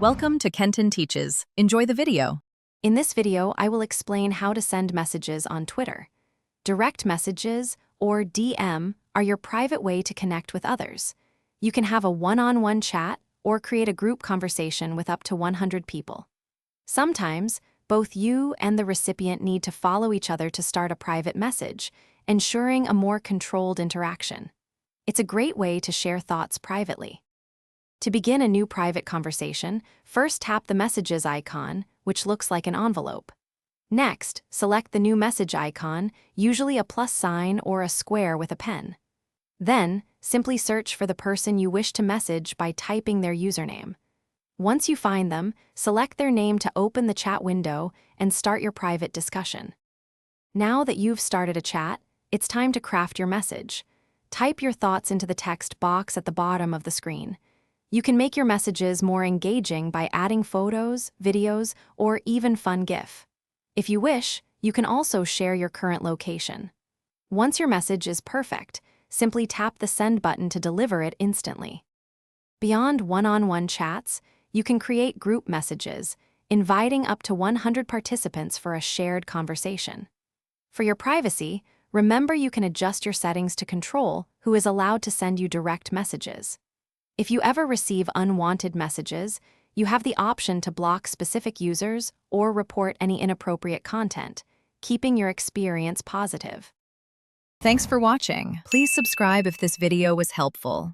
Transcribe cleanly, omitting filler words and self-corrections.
Welcome to Kenton Teaches. Enjoy the video. In this video, I will explain how to send messages on Twitter. Direct messages, or DM, are your private way to connect with others. You can have a one-on-one chat or create a group conversation with up to 100 people. Sometimes, both you and the recipient need to follow each other to start a private message, ensuring a more controlled interaction. It's a great way to share thoughts privately. To begin a new private conversation, first tap the messages icon, which looks like an envelope. Next, select the new message icon, usually a plus sign or a square with a pen. Then, simply search for the person you wish to message by typing their username. Once you find them, select their name to open the chat window and start your private discussion. Now that you've started a chat, it's time to craft your message. Type your thoughts into the text box at the bottom of the screen. You can make your messages more engaging by adding photos, videos, or even fun GIF. If you wish, you can also share your current location. Once your message is perfect, simply tap the send button to deliver it instantly. Beyond one-on-one chats, you can create group messages, inviting up to 100 participants for a shared conversation. For your privacy, remember you can adjust your settings to control who is allowed to send you direct messages. If you ever receive unwanted messages, you have the option to block specific users or report any inappropriate content, keeping your experience positive. Thanks for watching. Please subscribe if this video was helpful.